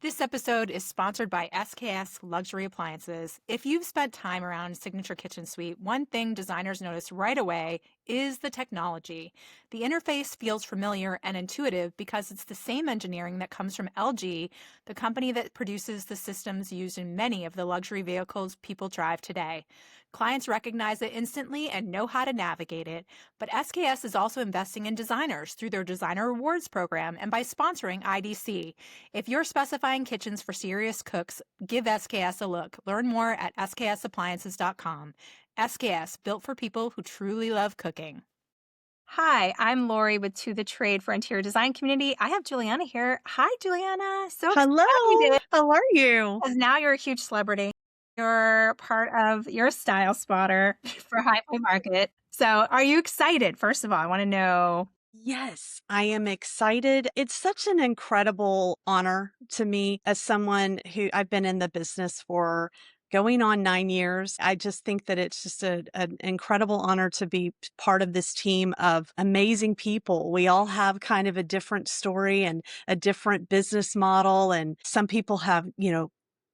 This episode is sponsored by SKS Luxury Appliances. If you've spent time around Signature Kitchen Suite, one thing designers notice right away is the technology. The interface feels familiar and intuitive because it's the same engineering that comes from LG, the company that produces the systems used in many of the luxury vehicles people drive today. Clients recognize it instantly and know how to navigate it. But SKS is also investing in designers through their Designer Rewards program and by sponsoring IDC. If you're specifying kitchens for serious cooks, give SKS a look. Learn more at sksappliances.com. SKS, built for people who truly love cooking. Hi, I'm Laurie with To the Trade for Interior Design Community. I have Juliana here. Hi, Juliana. So Hello, excited how are you? because now you're a huge celebrity. You're a style spotter for High Point Market. So are you excited? First of all, I want to know. Yes, I am excited. It's such an incredible honor to me as someone who I've been in the business for going on 9 years. I just think that it's just an incredible honor to be part of this team of amazing people. We all have kind of a different story and a different business model, and some people have,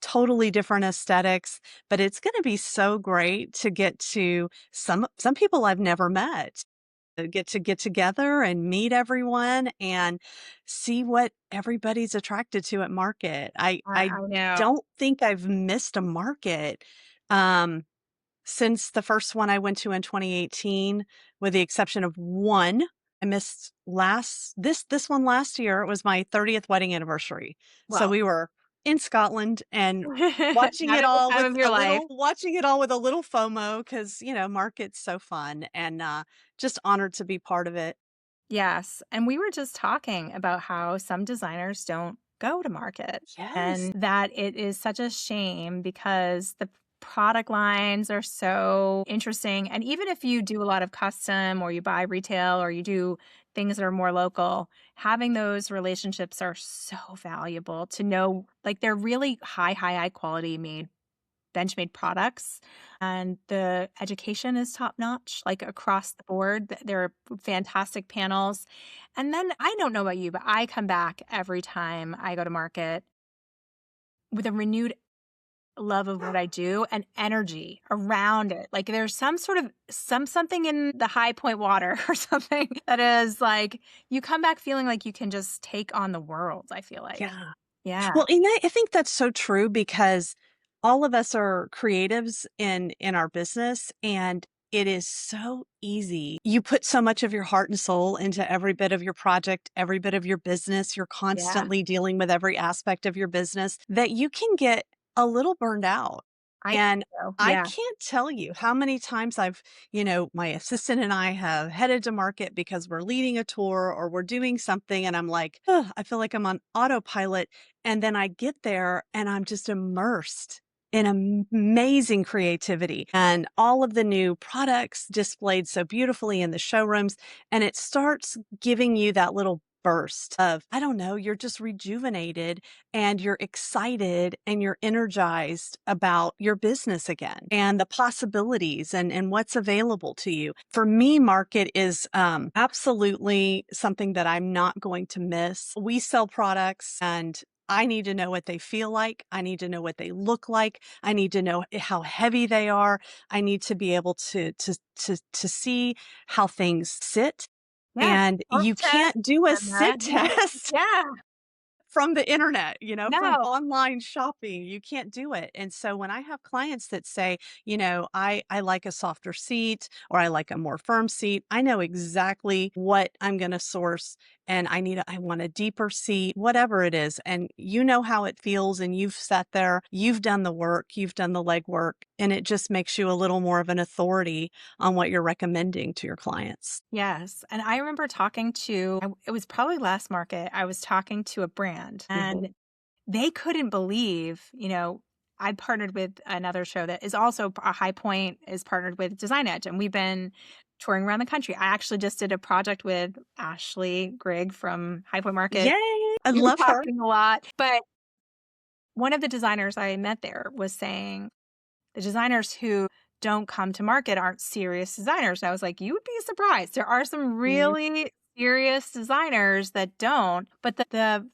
totally different aesthetics, but it's going to be so great to get to some people I've never met, get together and meet everyone and see what everybody's attracted to at market. I I know. don't think I've missed a market um, since the first one I went to in 2018, with the exception of one. I missed this one last year. It was my 30th wedding anniversary. So Well, we were in Scotland and having the time of your life. watching it all with a little FOMO because, market's so fun, and just honored to be part of it. Yes, and we were just talking about how some designers don't go to market Yes. and that it is such a shame because the product lines are so interesting. And even if you do a lot of custom or you buy retail or you do things that are more local, having those relationships are so valuable to know like they're really high quality made bench-made products, and the education is top-notch, like, across the board. There are fantastic panels, and then I don't know about you, but I come back every time I go to market with a renewed love of what I do and energy around it. Like, there's some sort of something in the High Point water or something that is, like, you come back feeling like you can just take on the world, I feel like. Yeah. Yeah. Well, and I think that's so true because all of us are creatives in our business, and it is so easy. You put so much of your heart and soul into every bit of your project, every bit of your business. You're Yeah. constantly dealing with every aspect of your business that you can get a little burned out. I think And so. I Yeah. can't tell you how many times my assistant and I have headed to market because we're leading a tour or we're doing something, and I'm like, "Ugh, I feel like I'm on autopilot." And then I get there and I'm just immersed in amazing creativity and all of the new products displayed so beautifully in the showrooms. And it starts giving you that little burst of, I don't know, you're just rejuvenated and you're excited and you're energized about your business again and the possibilities and what's available to you. For me, market is absolutely something that I'm not going to miss. We sell products, and I need to know what they feel like. I need to know what they look like. I need to know how heavy they are. I need to be able to see how things sit. Yeah. And Torque you test can't do a and that. sit test Yeah. from the internet, from No. online shopping. You can't do it. And so when I have clients that say, I like a softer seat or I like a more firm seat, I know exactly what I'm going to source, and I want a deeper seat, whatever it is. And you know how it feels, and you've sat there, you've done the work, you've done the legwork, and it just makes you a little more of an authority on what you're recommending to your clients. Yes, and I remember talking to it was probably last market, I was talking to a brand, Mhm. and they couldn't believe, I partnered with another show that is also a High Point is partnered with Design Edge, and we've been touring around the country. I actually just did a project with Ashley Grigg from High Point Market. Yay! I We were love her. talking a lot, but one of the designers I met there was saying the designers who don't come to market aren't serious designers. And I was like, you would be surprised. There are some Mhm. really serious designers that don't. But the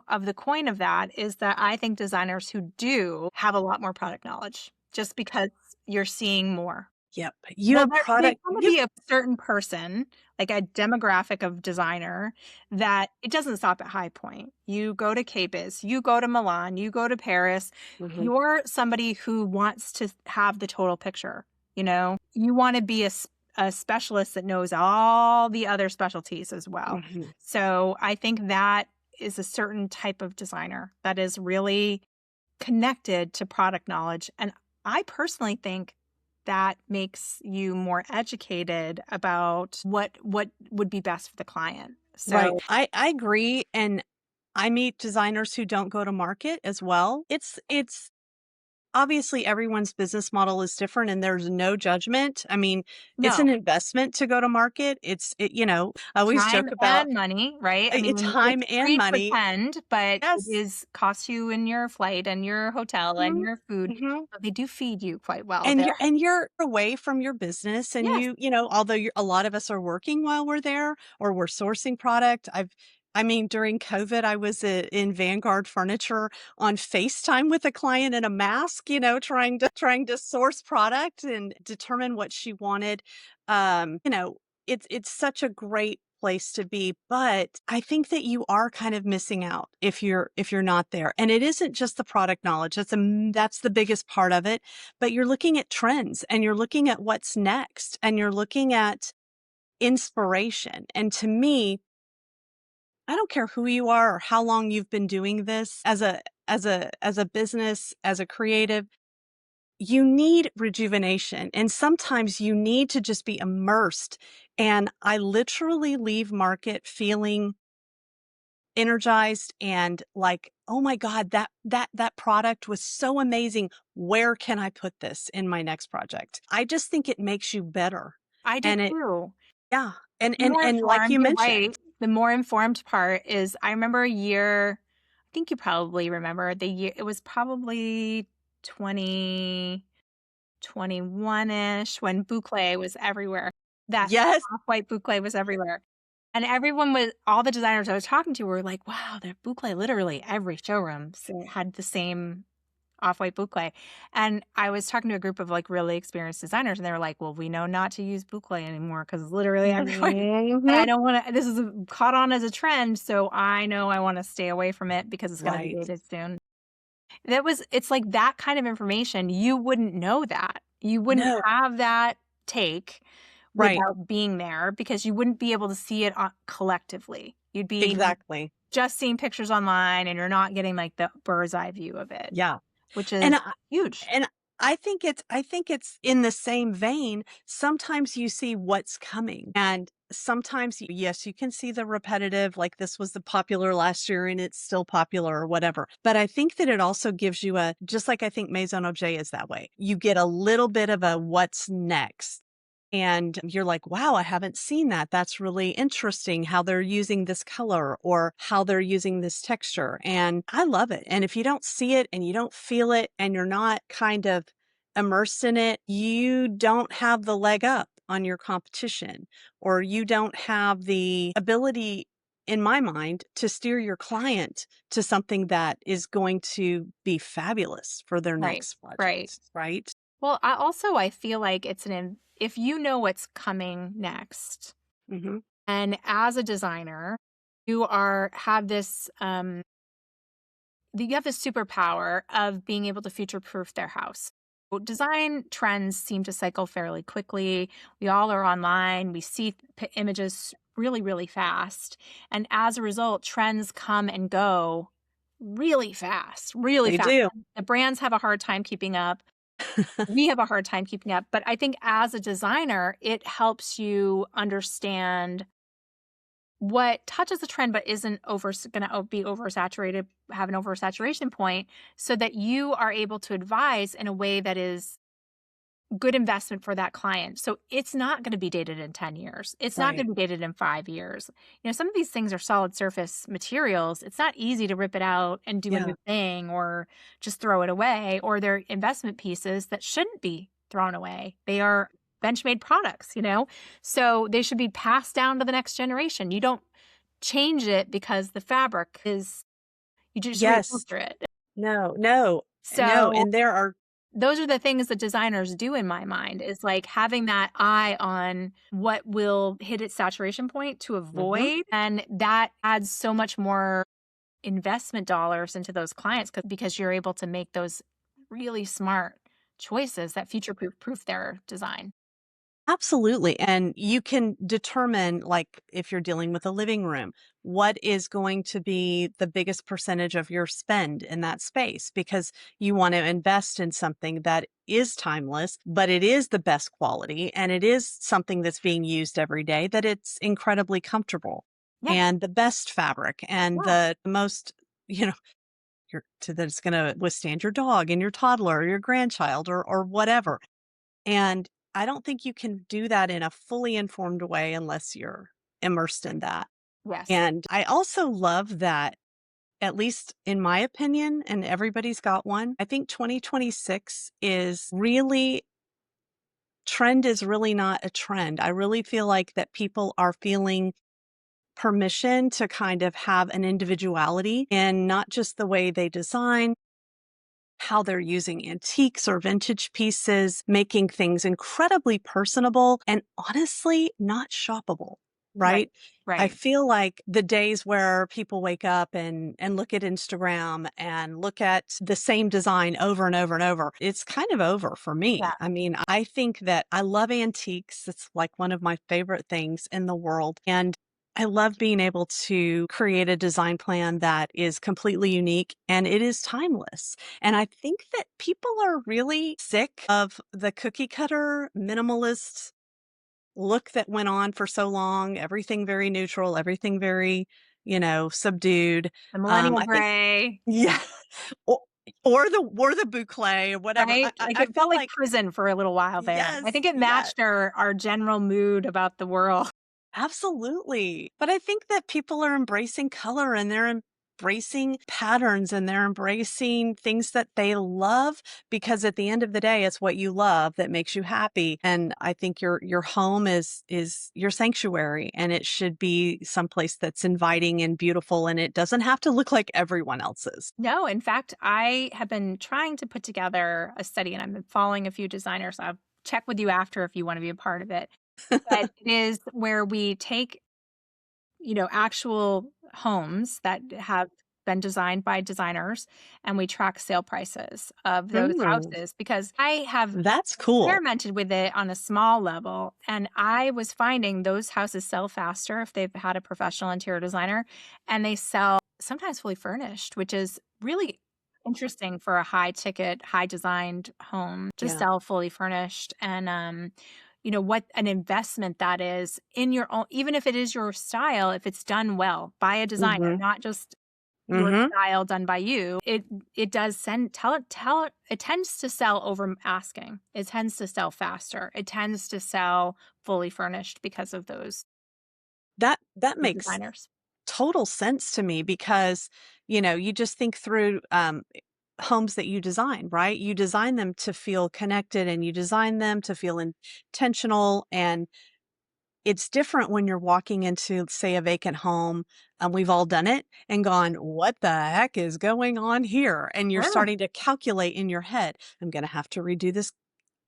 of the coin of that is that I think designers who do have a lot more product knowledge just because you're seeing more. Yep. You have There's product gonna you be a certain person, like a demographic of designer, that it doesn't stop at High Point. You go to Capes, you go to Milan, you go to Paris. Mhm, You're somebody who wants to have the total picture, you know? You wanna be a specialist that knows all the other specialties as well. mhm. So, I think that is a certain type of designer that is really connected to product knowledge. And I personally think that makes you more educated about what would be best for the client. Right. So, I agree, and I meet designers who don't go to market as well. It's obviously everyone's business model is different and there's no judgment. I mean, it's no, an investment to go to market. I always time joke about and money, right? I it's mean, time it's and free to money. attend, but it Yes. is costs you in your flight and your hotel and Mhm, your food, mhm. but they do feed you quite well And there. you're away from your business and Yes, although a lot of us are working while we're there or we're sourcing product. I mean, during COVID, I was in Vanguard Furniture on FaceTime with a client in a mask, trying to source product and determine what she wanted. It's such a great place to be, but I think that you are kind of missing out if you're not there. And it isn't just the product knowledge. That's the biggest part of it, but you're looking at trends and you're looking at what's next and you're looking at inspiration. And to me, I don't care who you are or how long you've been doing this as a business, as a creative, you need rejuvenation and sometimes you need to just be immersed. And I literally leave market feeling energized and like, "Oh my god, that product was so amazing. Where can I put this in my next project?" I just think it makes you better. I do And it too. yeah, and and More and like informed, you you're right. mentioned. The more informed part is I remember a year, I think you probably remember the year, it was probably 2021-ish when boucle was everywhere. That Yes. off-white boucle was everywhere. And everyone was all the designers I was talking to were like, "Wow, they're boucle literally every showroom." So it had the same off-white boucle. And I was talking to a group of like really experienced designers and they were like, "Well, we know not to use boucle anymore because it's literally everywhere." And Mhm. I don't want to, this is caught on as a trend. So I know I want to stay away from it because it's going to be Right. dated soon. It's like that kind of information. You wouldn't know that. You wouldn't No. have that take Right. without being there because you wouldn't be able to see it collectively. You'd be Exactly. just seeing pictures online and you're not getting like the bird's eye view of it, Yeah. which And is I huge. and I think it's in the same vein. Sometimes you see what's coming and sometimes yes, you can see the repetitive, like this was the popular last year and it's still popular or whatever. But I think that it also gives you just like I think Maison Objet is that way. You get a little bit of a what's next. And you're like, wow, I haven't seen that. That's really interesting how they're using this color or how they're using this texture. And I love it. And if you don't see it and you don't feel it and you're not kind of immersed in it, you don't have the leg up on your competition or you don't have the ability, in my mind, to steer your client to something that is going to be fabulous for their Right. next Right. project. Right. Well, I feel like if you know what's coming next, Hmm. and as a designer, you are have this you have this superpower of being able to future proof their house. Well, design trends seem to cycle fairly quickly. We all are online. We see images really, really fast. And as a result, trends come and go really fast, really They fast. do. The brands have a hard time keeping up. We have a hard time keeping up. But I think as a designer, it helps you understand what touches the trend but isn't going to be oversaturated, have an oversaturation point, so that you are able to advise in a way that is good investment for that client. So it's not going to be dated in 10 years. It's not going Right. to be dated in 5 years. Some of these things are solid surface materials. It's not easy to rip it out and do a Yeah. new thing or just throw it away, or they're investment pieces that shouldn't be thrown away. They are bench-made products, you know? So they should be passed down to the next generation. You don't change it because the fabric is you just Yes. reupholster it. No, no, no, So and there are those are the things that designers do in my mind is like having that eye on what will hit its saturation point to mhm. avoid. And that adds so much more investment dollars into those clients because you're able to make those really smart choices that future proof their design. Absolutely. And you can determine, like, if you're dealing with a living room, what is going to be the biggest percentage of your spend in that space because you want to invest in something that is timeless, but it is the best quality and it is something that's being used every day, that it's incredibly comfortable Yeah. and the best fabric and Yeah. the most, you know, that it's going to withstand your dog and your toddler or your grandchild or whatever. And I don't think you can do that in a fully informed way unless you're immersed in that. Yes. And I also love that, at least in my opinion, and everybody's got one, I think 2026 is really, trend is really not a trend. I really feel like that people are feeling permission to kind of have an individuality in not just the way they design, how they're using antiques or vintage pieces, making things incredibly personable and honestly not shoppable, Right. right? I Right. feel like the days where people wake up and look at Instagram and look at the same design over and over and over, it's kind of over for Yeah. me. I mean, I think that I love antiques. It's like one of my favorite things in the world. And I love being able to create a design plan that is completely unique and it is timeless. And I think that people are really sick of the cookie cutter minimalist look that went on for so long, everything very neutral, everything very, subdued. The millennial I think gray, yeah, or or the boucle or whatever. right? I Like it felt feel like like prison for a little while there. I yes, think it yes. matched our general mood about the world. Absolutely. But I think that people are embracing color and they're embracing patterns and they're embracing things that they love because at the end of the day it's what you love that makes you happy. And I think your home is your sanctuary and it should be someplace that's inviting and beautiful and it doesn't have to look like everyone else's. No, in fact, I have been trying to put together a study and I've been following a few designers. I'll check with you after if you want to be a part of it. But it is where we take, actual homes that have been designed by designers and we track sale prices of those Mm, houses because I have that's cool. experimented with it on a small level and I was finding those houses sell faster if they've had a professional interior designer and they sell sometimes fully furnished, which is really interesting for a high ticket, high designed home to Yeah. sell fully furnished and what an investment that is in your own, even if it is your style, if it's done well by a designer, Mhm. not just your Mhm. style done by you, it does send tell it it tends to sell over asking. It tends to sell faster. It tends to sell fully furnished because of That those makes designers. total sense to me because, you just think through homes that you design, right? You design them to feel connected and you design them to feel intentional. And it's different when you're walking into, say, a vacant home. And we've all done it and gone, what the heck is going on here? And you're Sure. starting to calculate in your head, I'm going to have to redo this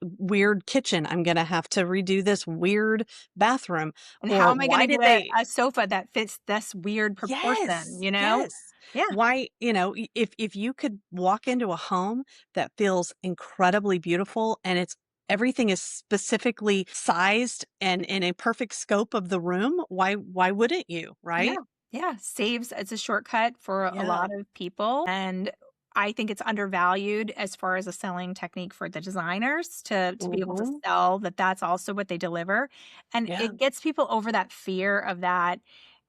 weird kitchen. I'm going to have to redo this weird bathroom. And how Or am I gonna why did get a they a sofa that fits this weird proportion, Yes, you know? yes. Yeah, Why, if you could walk into a home that feels incredibly beautiful and it's everything is specifically sized and in a perfect scope of the room, why wouldn't you, yeah, right? yeah, saves it's a shortcut for a Yeah. lot of people, and I think it's undervalued as far as a selling technique for the designers to be able to Mhm. sell that that's also what they deliver, and Yeah. it gets people over that fear of that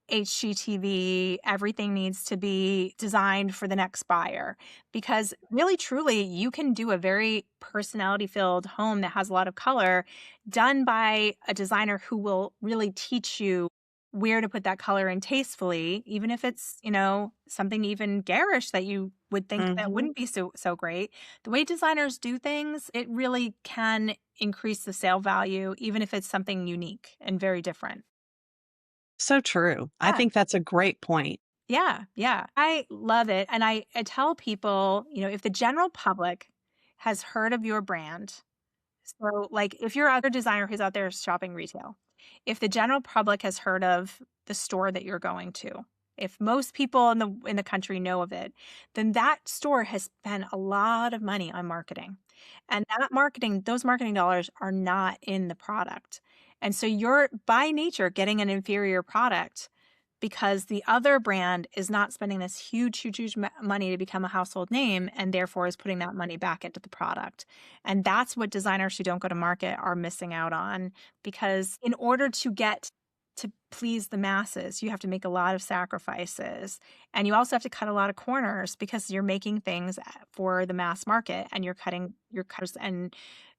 HGTV, everything needs to be designed for the next buyer. Because really, truly, you can do a very personality filled home that has a lot of color done by a designer who will really teach you where to put that color in tastefully, even if it's, something even garish that you would think that Mhm. wouldn't be so great. The way designers do things, it really can increase the sale value, even if it's something unique and very different. So true. I Yeah. think that's a great point. Yeah, yeah. I love it. And I tell people, if the general public has heard of your brand, so like if you're other designer who's out there shopping retail, if the general public has heard of the store that you're going to, if most people in the country know of it, then that store has spent a lot of money on marketing. And those marketing dollars are not in the product. And so you're by nature getting an inferior product because the other brand is not spending this huge money to become a household name and therefore is putting that money back into the product. And that's what designers who don't go to market are missing out on, because in order to please the masses, you have to make a lot of sacrifices, and you also have to cut a lot of corners because you're making things for the mass market, and you're cutting your cutters. And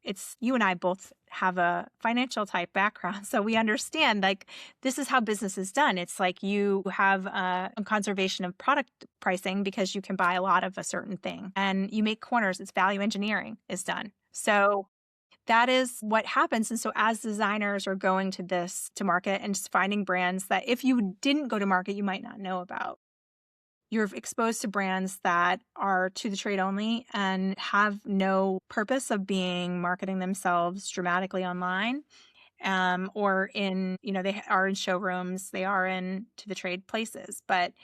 it's you and I both have a financial type background, so we understand, like, this is how business is done. It's like you have a conservation of product pricing because you can buy a lot of a certain thing and you make corners. It's value engineering is done. So that is what happens. And so as designers are going to market and just finding brands that if you didn't go to market, you might not know about. You're exposed to brands that are to the trade only and have no purpose of being marketing themselves dramatically online, or they are in showrooms, they are in to the trade places, but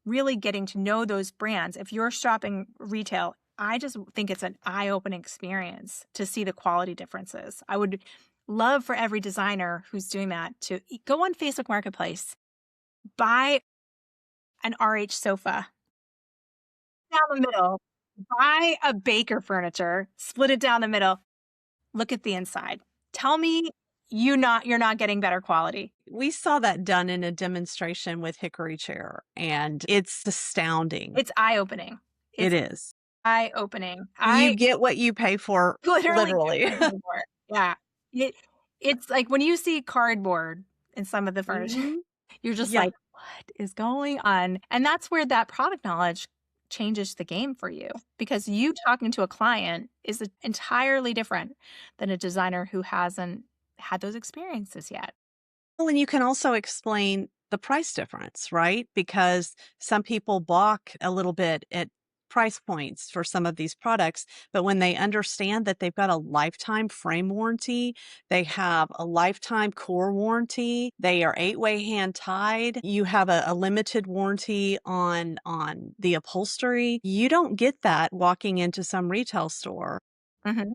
really getting to know those brands. If you're shopping retail, I just think it's an eye-opening experience to see the quality differences. I would love for every designer who's doing that to go on Facebook Marketplace, buy an RH sofa down the middle, buy a Baker furniture, split it down the middle, look at the inside. Tell me you're not getting better quality. We saw that done in a demonstration with Hickory Chair, and it's astounding. It's eye-opening. It It's is. eye-opening. You I get what you pay for, literally get literally. what I pay for. Yeah. It it's like when you see cardboard in some of the furniture, Mhm. you're just Yeah. like, "What is going on?" And that's where that product knowledge changes the game for you, because you talking to a client is entirely different than a designer who hasn't had those experiences yet. Well, and you can also explain the price difference, right? Because some people balk a little bit at price points for some of these products, but when they understand that they've got a lifetime frame warranty, they have a lifetime core warranty, they are 8-way hand tied, you have a limited warranty on the upholstery. You don't get that walking into some retail store Mhm.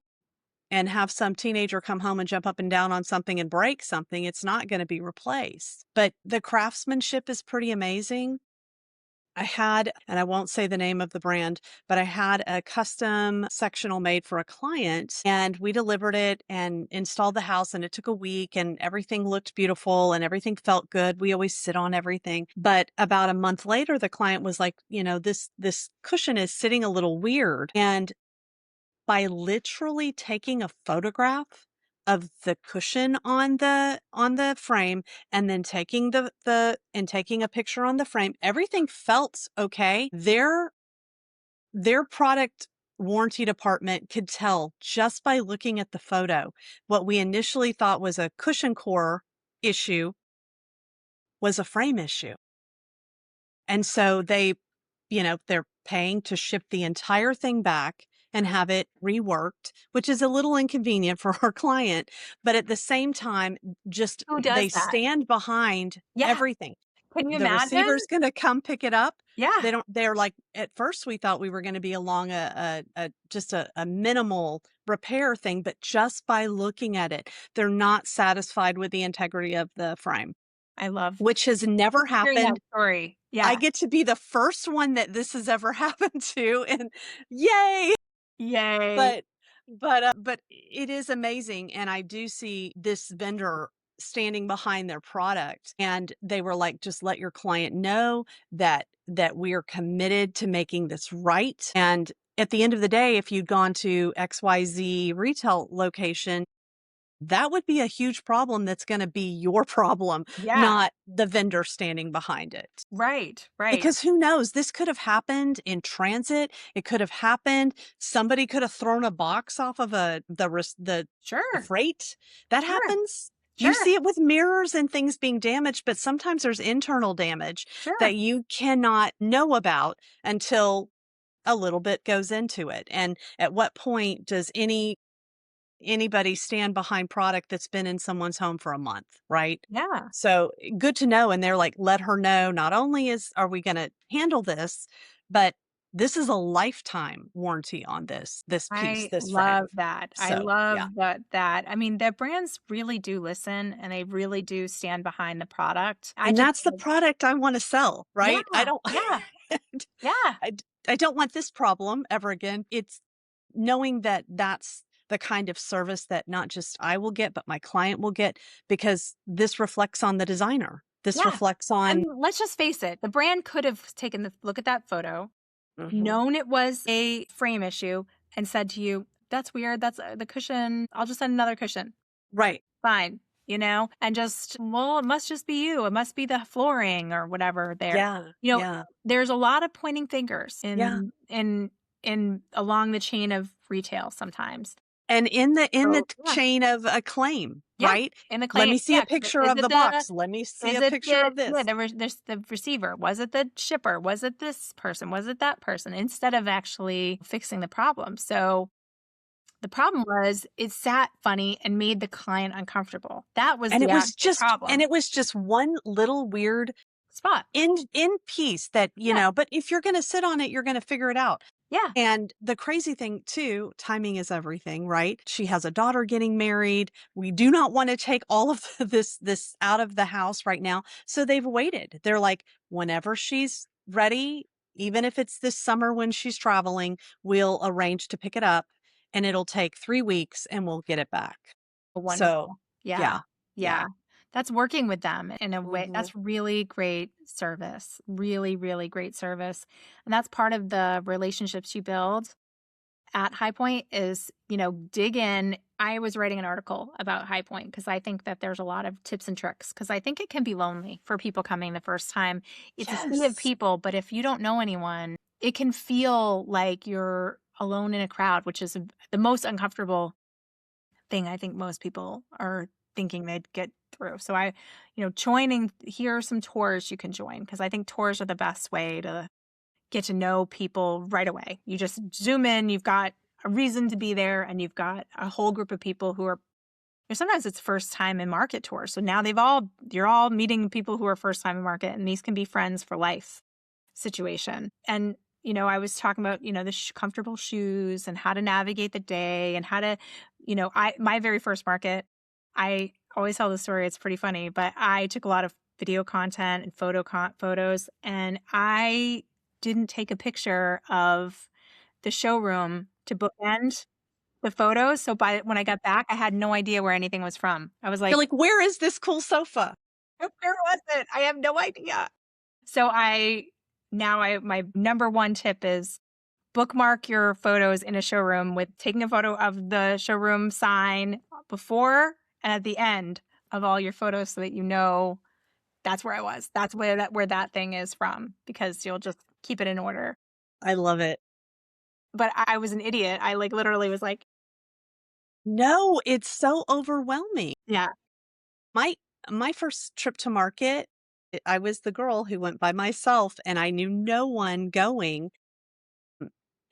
and have some teenager come home and jump up and down on something and break something. It's not going to be replaced. But the craftsmanship is pretty amazing. I had, and I won't say the name of the brand, but I had a custom sectional made for a client, and we delivered it and installed the house, and it took a week, and everything looked beautiful and everything felt good. We always sit on everything. But about a month later, the client was like, this cushion is sitting a little weird. And by literally taking a photograph of the cushion on the frame, and then taking taking a picture on the frame, everything felt okay. Their product warranty department could tell just by looking at the photo what we initially thought was a cushion core issue was a frame issue. And so they're paying to ship the entire thing back and have it reworked, which is a little inconvenient for our client. But at the same time, just Who they does that? stand behind Yeah. everything. Can you The imagine? receiver's going to come pick it up. Yeah. They're like, at first we thought we were going to be along just a minimal repair thing, but just by looking at it, they're not satisfied with the integrity of the frame, I love which has never hearing that happened. story. I Yeah. get to be the first one that this has ever happened to, and yay! Yay. But it is amazing, and I do see this vendor standing behind their product, and they were like, "Just let your client know that we are committed to making this right." And at the end of the day, if you'd gone to XYZ retail location, that would be a huge problem that's gonna be your problem, Yeah. not the vendor standing behind it. Right. Right. Because who knows? This could have happened in transit. It could have happened. Somebody could have thrown a box off of the Sure. freight. That Sure. happens. You Sure. see it with mirrors and things being damaged, but sometimes there's internal damage Sure. that you cannot know about until a little bit goes into it. And at what point does anybody stand behind product that's been in someone's home for a month, right? Yeah. So good to know. And they're like, let her know not only are we going to handle this, but this is a lifetime warranty on this piece, I this love frame. that. I So yeah. love that. I mean, the brands really do listen and they really do stand behind the product. I And just that's the product I want to sell, yeah, right? I don't yeah, yeah, I d I don't want this problem ever again. It's knowing that that's the kind of service that not just I will get, but my client will get because this reflects on the designer. This yeah. reflects I on mean, let's just face it. The brand could have taken the look at that photo, Mhm. known it was a frame issue, and said to you, "That's weird. That's the cushion. I'll just send another cushion. Right. Fine." And just, well, it must just be you. It must be the flooring or whatever there. Yeah. You know, Yeah. there's a lot of pointing fingers Yeah. in along the chain of retail sometimes. And in the So, t yeah. chain of a claim, Yeah, right? in the Let claim me see a yeah, 'cause picture of the box. Let me see is a it picture of yeah, this. there's the receiver? Was it the shipper? Was it this person? Was it that person? Instead of actually fixing the problem. So, the problem was it sat funny and made the client uncomfortable. That was And the actual problem. it was just one little weird Spot. in piece that, Yeah, but if you're gonna sit on it, you're gonna figure it out. yeah. And the crazy thing too, timing is everything, right? She has a daughter getting married. We do not want to take all of this out of the house right now. So they've waited. They're like, whenever she's ready, even if it's this summer when she's traveling, we'll arrange to pick it up and it'll take 3 weeks and we'll get it back. So Wonderful. Yeah. yeah, Yeah. yeah. That's working with them in a way Hmm. that's really great service. Really, really great service. And that's part of the relationships you build at High Point is, dig in. I was writing an article about High Point because I think that there's a lot of tips and tricks because I think it can be lonely for people coming the first time. It's a sea of Yes. people, but if you don't know anyone, it can feel like you're alone in a crowd, which is the most uncomfortable thing I think most people are thinking they'd get through. So joining, here are some tours you can join because I think tours are the best way to get to know people right away. You just zoom in, you've got a reason to be there, and you've got a whole group of people who are sometimes it's first time in market tours. So now you're all meeting people who are first time in market, and these can be friends for life situation. And I was talking about the comfortable shoes and how to navigate the day and how to I my very first market, I always tell the story. It's pretty funny, but I took a lot of video content and photos, and I didn't take a picture of the showroom to bookend the photos. So by when I got back, I had no idea where anything was from. I was You're like, like, where is this cool sofa? where was it? I have no idea. So my number one tip is bookmark your photos in a showroom with taking a photo of the showroom sign before and at the end of all your photos so that that's where I was. That's where that thing is from because you'll just keep it in order. I love it. But I was an idiot. I like literally was like, No, it's so overwhelming. yeah, My my first trip to market, I was the girl who went by myself and I knew no one going.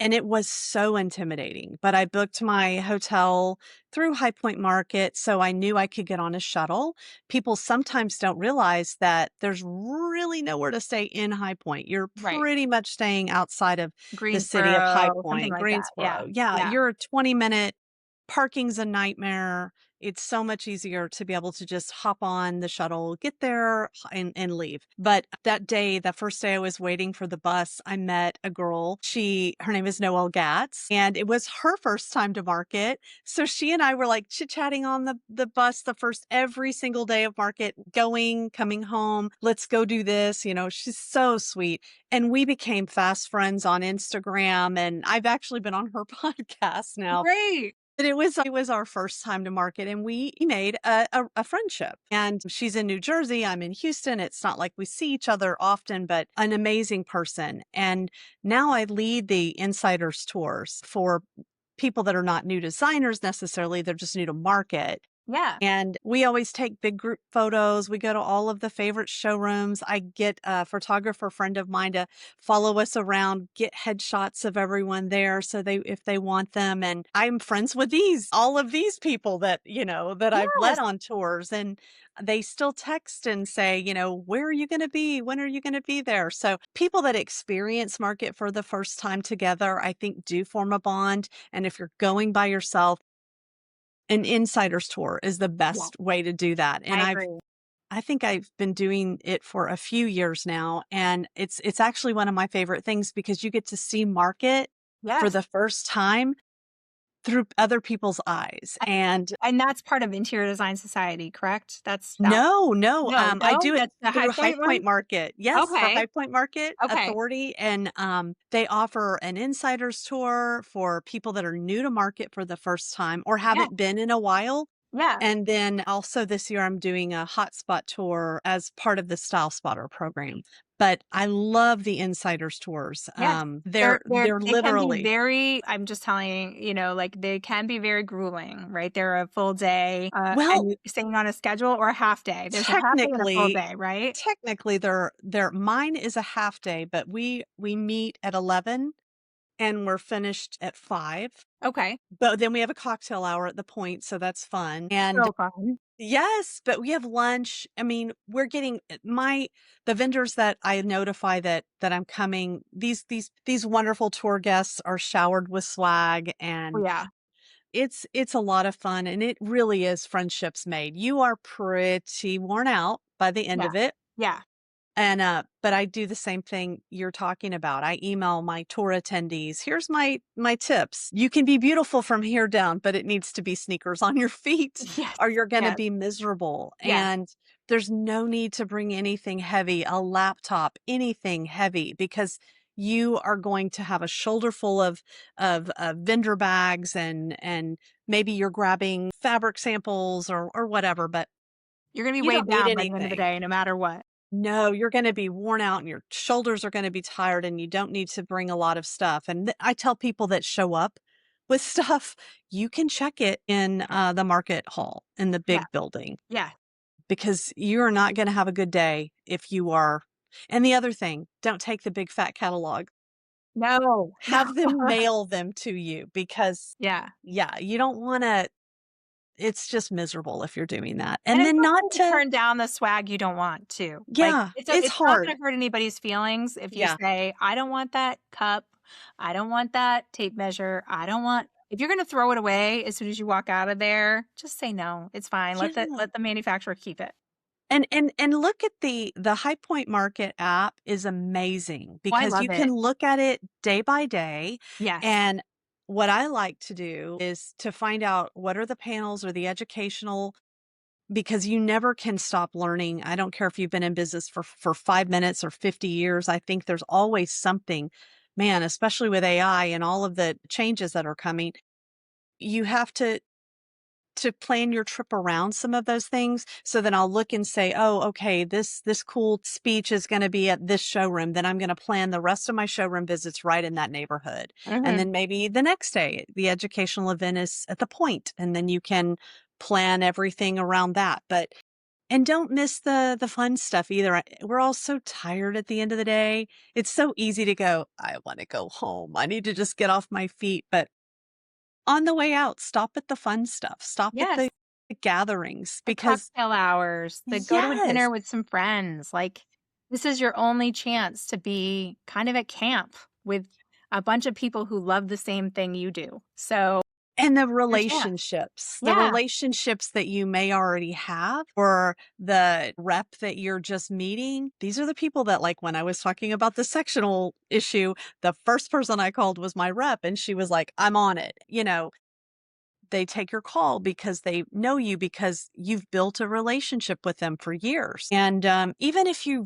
And it was so intimidating, but I booked my hotel through High Point Market, so I knew I could get on a shuttle. People sometimes don't realize that there's really nowhere to stay in High Point. You're right. pretty much staying outside of the city of High Greensboro, something Point, like that. Yeah. Greensboro. Yeah, Yeah. you're a 20-minute parking's a nightmare. It's so much easier to be able to just hop on the shuttle, get there, and leave. But that day, the first day I was waiting for the bus, I met a girl. Her name is Noelle Gatz, and it was her first time to market. So she and I were like chit chatting on the bus every single day of market, going, coming home. Let's go do this. She's so sweet. And we became fast friends on Instagram. And I've actually been on her podcast now. Great. But it was our first time to market, and we made a friendship. And she's in New Jersey, I'm in Houston. It's not like we see each other often, but an amazing person. And now I lead the insiders tours for people that are not new designers necessarily, they're just new to market. Yeah. And we always take big group photos. We go to all of the favorite showrooms. I get a photographer friend of mine to follow us around, get headshots of everyone there so if they want them. And I'm friends with all of these people that I've led Yes. on tours, and they still text and say, where are you going to be? When are you going to be there? So people that experience market for the first time together, I think do form a bond. And if you're going by yourself, an insider's tour is the Yeah. best way to do that, and I agree. I think I've been doing it for a few years now, and it's actually one of my favorite things because you get to see market for Yes. the first time through other people's eyes, A and and that's part of Interior Design Society, correct? That's that no, no, no, I no? do it That's the High through High Point one? Point Market. Yes, for Okay. High Point Market Okay. Authority, and, they offer an insider's tour for people that are new to market for the first time or Yeah. haven't been in a while. Yeah. And then also this year, I'm doing a hotspot tour as part of the Style Spotter program. But I love the insiders tours. Yes. They're They can be literally, very I'm just telling you, like, they can be very grueling, right? They're a full day, and well, you're staying on a schedule or a half day. There's a half day and a full technically, day, right? technically they're mine is a half day, but we meet at 11 and we're finished at 5. Okay. But then we have a cocktail hour at the point, so that's fun. And So fun. yes, but we have lunch. I mean, we're getting the vendors that I notify that I'm coming, these wonderful tour guests are showered with swag, Oh, and yeah. it's a lot of fun, and it really is friendships made. You are pretty worn out by the end Yeah. of it. Yeah. And, but I do the same thing you're talking about. I email my tour attendees, "Here's my tips. You can be beautiful from here down, but it needs to be sneakers on your feet Yes. or you're gonna Yes. be miserable." Yes. And there's no need to bring anything heavy, a laptop, anything heavy, because you are going to have a shoulder full of vendor bags, and maybe you're grabbing fabric samples or whatever, but You're gonna be you weighed don't need down by the end of the anything. day no matter what. No, you're gonna be worn out and your shoulders are gonna be tired, and you don't need to bring a lot of stuff. And I tell people that show up with stuff, you can check it in the market hall in the Yeah. big building, Yeah. because you're not gonna have a good day if you are. And the other thing, don't take the big fat catalog. No. Have No. them mail them to you because, Yeah. yeah, you don't wanna, it's just miserable if you're doing that. And And it's then not okay to to, turn down the swag you don't want too. Like, yeah, it's it's not gonna hard. hurt anybody's feelings if you Yeah, say, "I don't want that cup. I don't want that tape measure. I don't want" if you're gonna throw it away as soon as you walk out of there, just say no. It's fine. yeah. Let the manufacturer keep it. And look at the High Point Market app is amazing Oh, I because you love can it. look at it day by day. Yes. And what I like to do is to find out what are the panels or the educational, because you never can stop learning. I don't care if you've been in business for 5 minutes or 50 years. I think there's always something, man, especially with AI and all of the changes that are coming. You have to plan your trip around some of those things. So then I'll look and say, "Oh, okay, this cool speech is going to be at this showroom. Then I'm going to plan the rest of my showroom visits right in that neighborhood." And Mhm. then maybe the next day, the educational event is at the point, and then you can plan everything around that. But and don't miss the fun stuff either. We're all so tired at the end of the day. It's so easy to go, "I want to go home. I need to just get off my feet." But on the way out, stop at the fun stuff. Stop at Yes. the gatherings, The because cocktail hours, the go to a yes, dinner with some friends, like, this is your only chance to be kind of at camp with a bunch of people who love the same thing you do. So, and your chance. the Yeah. relationships that you may already have, or the rep that you're just meeting, these are the people that, like, when I was talking about the sectional issue, the first person I called was my rep, and she was like, "I'm on it." They take your call because they know you, because you've built a relationship with them for years. And even if you're,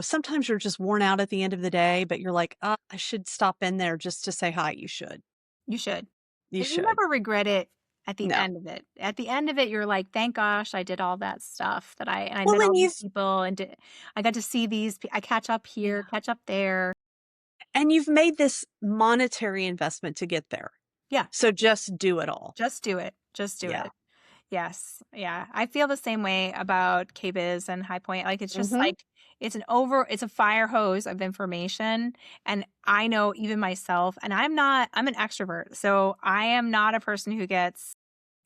sometimes you're just worn out at the end of the day, but you're like, I should stop in there just to say hi. You should. You should. You But you should. never regret it at the No. end of it. At the end of it, you're like, "Thank gosh I did all that stuff that I Well, met all and these people I got to see I catch up here, yeah. catch up there." You've made this monetary investment to get there. Yeah, So just do it all. just do it. Just do Yeah. it. Yes. Yeah. I feel the same way about KBiz and High Point. Like, it's just Mhm. like it's a fire hose of information. And I know even myself, and I'm an extrovert. So I am not a person who gets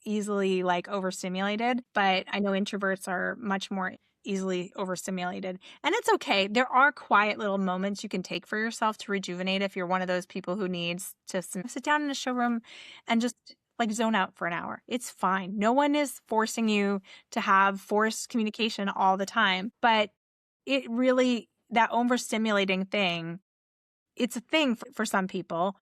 easily like overstimulated, but I know introverts are much more easily overstimulated. And it's okay. There are quiet little moments you can take for yourself to rejuvenate if you're one of those people who needs to sit down in a showroom and just like zone out for an hour. It's fine. No one is forcing you to have forced communication all the time, but it really that overstimulating thing, it's a thing for some people,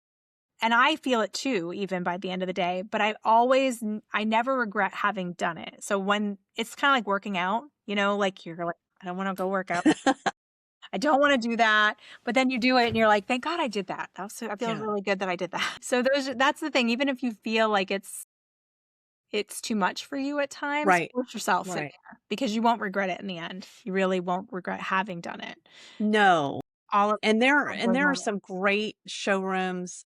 and I feel it too, even by the end of the day, but I never regret having done it. So when it's kind of like working out, like you're like, I don't want to go work out. I don't want to do that. But then you do it and you're like, thank God I did that. I feel Yeah. really good that I did that. So that's the thing. Even if you feel like it's too much for you at times, Right. force yourself in Right. there because you won't regret it in the end. You really won't regret having done it. No. All of And those there are moments. some great showrooms.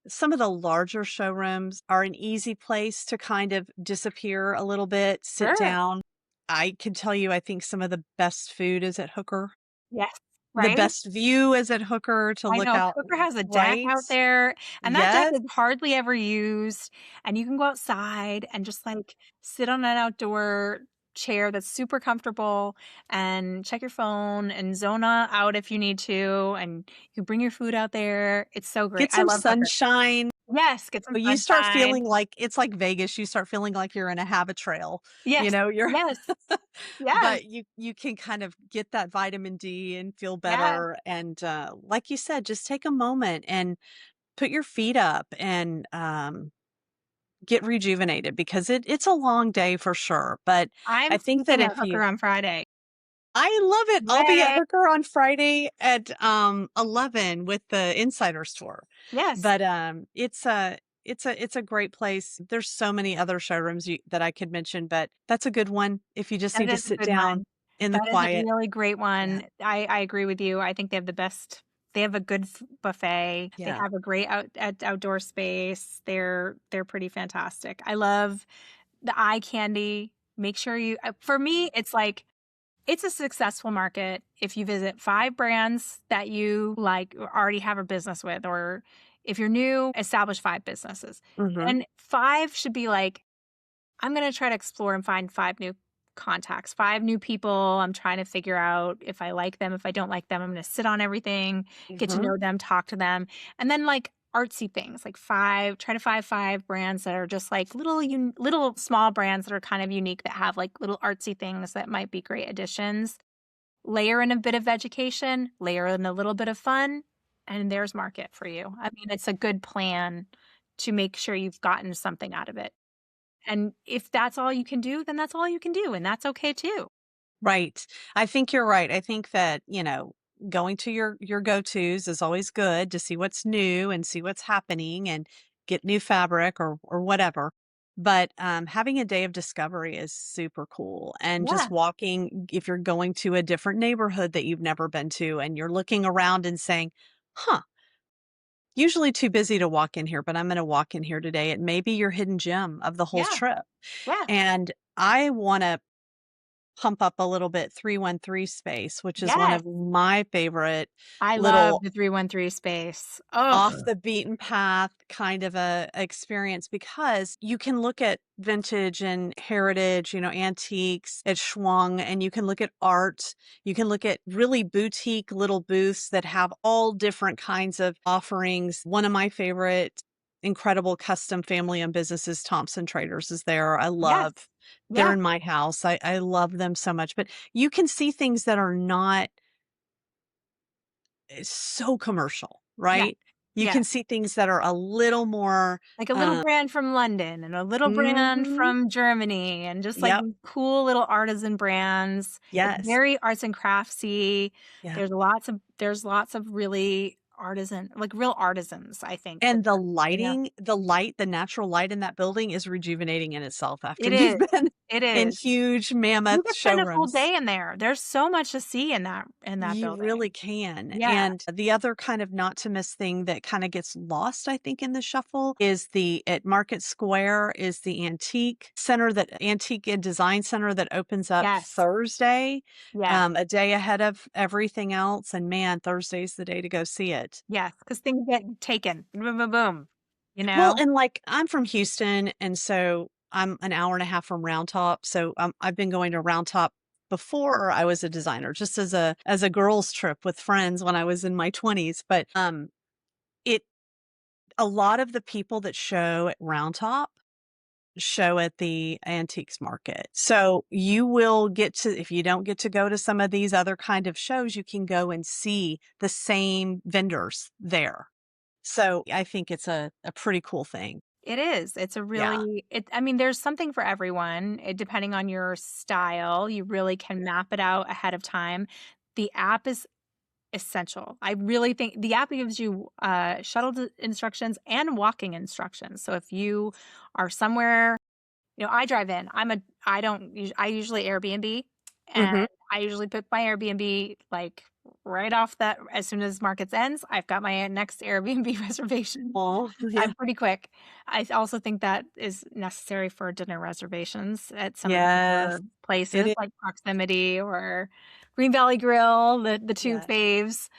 Some of the larger showrooms are an easy place to kind of disappear a little bit, sit Sure. down. I can tell you, I think some of the best food is at Hooker. Yes. The Right. best view is at Hooker to I look know out, Hooker has a deck right? out there, and that deck Yes. is hardly ever used, and you can go outside and just, like, sit on an outdoor chair that's super comfortable and check your phone and zona out if you need to, and you bring your food out there. It's so great. Get I some love Hooker. sunshine. Yes, get some Well, you start sunshine. feeling like it's like Vegas, you start feeling like you're in a habit trail, Yes, you're yes, yes, but you can kind of get that vitamin D and feel yes. better, and, like you said, just take a moment and put your feet up and, get rejuvenated because it's a long day for sure, but I I'm think that speaking at if Hooker you on Friday. I love it. I'll be at Yay. Hooker on Friday at 11 with the insiders tour. Yes, But it's a great place. There's so many other showrooms that I could mention, but that's a good one if you just that need to is a sit good down one. in the That is a quiet. really great Yeah. one. I agree with you. I think they have a good buffet. They Yeah. have a great outdoor space. They're pretty fantastic. I love the eye candy. Make sure for me, it's like, it's a successful market if you visit 5 brands that you like or already have a business with, or if you're new, establish 5 businesses. Mhm. And 5 should be like, I'm going to try to explore and find 5 new contacts, 5 new people. I'm trying to figure out if I like them, if I don't like them. I'm going to sit on everything, get to Mhm. know them, talk to them. And then like artsy things, like try to find 5 brands that are just like little small brands that are kind of unique that have like little artsy things that might be great additions. Layer in a bit of education, layer in a little bit of fun, and there's market for you. I mean, it's a good plan to make sure you've gotten something out of it. And if that's all you can do, then that's all you can do, and that's okay too. Right. I think you're right. I think that, going to your go-tos is always good to see what's new and see what's happening and get new fabric or whatever. But having a day of discovery is super cool. And just Yeah, walking, if you're going to a different neighborhood that you've never been to and you're looking around and saying, huh, usually too busy to walk in here, but I'm going to walk in here today. It may be your hidden gem of the whole yeah, trip. yeah, And I want to pump up a little bit 313 space, which is one yes. of my favorite I love little the 313 space. Oh, off the beaten path kind of a experience because you can look at vintage and heritage, antiques at Schwung, and you can look at art. You can look at really boutique little booths that have all different kinds of offerings. One of my favorite incredible custom family-owned businesses, Thompson Traders, is there. I yes, love they're yeah, in my house. I love them so much. But you can see things that are not so commercial, yeah, right? You yeah. can see things that are a little more, Like a little uh brand from London and a little brand mhm, from Germany and just like yep, cool little artisan brands. It's yes, very arts and craftsy. yeah, There's lots of really artisan, like real artisans, I think, with And the them, you know? lighting, the natural light in that building is rejuvenating in itself after It you've is. been It in is. huge You mammoth could spend a full showrooms. day in there. There's so much to see in that You really building. can. Yeah. And the other kind of not to miss thing that kind of gets lost, I think, in the shuffle is the at Market Square is the antique and design center that opens up Yes. Thursday, Yes. a day ahead of everything else. And man, Thursday's the day to go see it. Yes. Because things get taken. Boom, boom, boom, you Well, know? and like I'm from Houston, and so I'm an hour and a half from Round Top. So I've been going to Round Top before I was a designer, just as a girls trip with friends when I was in my 20s. But it a lot of the people that show at Round Top show at the antiques market. So you will get to, if you don't get to go to some of these other kind of shows, you can go and see the same vendors there. So I think it's a pretty cool thing. It is. It's a Yeah. really I mean, there's something for everyone, depending on your style. You really can map it out ahead of time. The app is essential. I really think the app gives you, shuttle instructions and walking instructions. So if you are somewhere, I drive in. I don't us I usually Airbnb, and Mhm. I usually book my Airbnb, like, right off that as soon as markets ends, I've got my next Airbnb reservation. Oh, yeah. I'm pretty quick. I also think that is necessary for dinner reservations at some of the Yes. newer It places is. like Proximity or Green Valley Grill, the 2 Yeah. faves.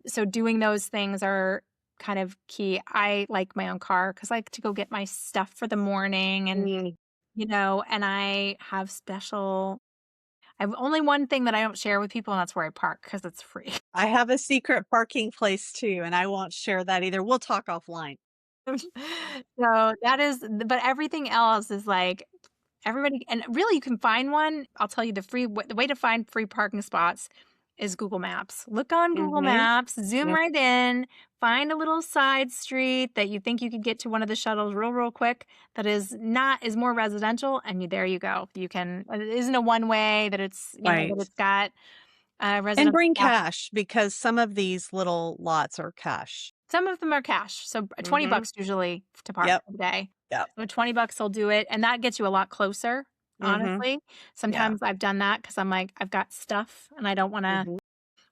So doing those things are kind of key. I like my own car because I like to go get my stuff for the morning and, Mm. and I have I have only one thing that I don't share with people, and that's where I park because it's free. I have a secret parking place too, and I won't share that either. We'll talk offline. So that is but everything else is like everybody and really you can find one. I'll tell you the way to find free parking spots is Google Maps. Look on Google Mhm. Maps, zoom Yep. right in, find a little side street that you think you could get to one of the shuttles real quick that is more residential and there you go. You can it isn't a one way that that Right. it's got And residential bring traffic. cash because some of these little lots are cash. Some of them are cash, so $20 Mhm. usually to park Yep. for the day. Yep. So $20 will do it, and that gets you a lot closer, Mhm. honestly. Yeah. Sometimes I've done that because 'cause I'm like, I've got stuff and I don't wanna Mhm.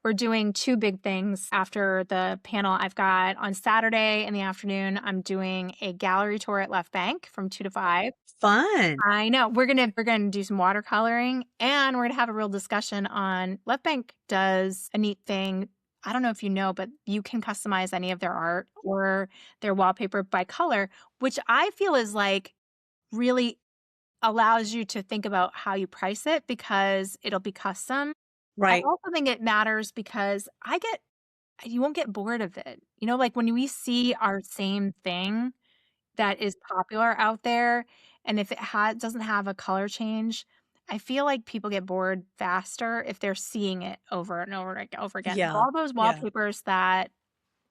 we're doing 2 big things after the panel. I've got on Saturday in the afternoon, I'm doing a gallery tour at Left Bank from 2 to 5. Fun. I know. We're gonna do some watercoloring, and we're gonna have a real discussion on Left Bank does a neat thing. I don't know if you know, but you can customize any of their art or their wallpaper by color, which I feel is like really allows you to think about how you price it because it'll be custom. I Right. also think it matters because you won't get bored of it. Like when we see our same thing that is popular out there, and if doesn't have a color change, I feel like people get bored faster if they're seeing it over and over and over again. Yeah. All those Yeah. wallpapers that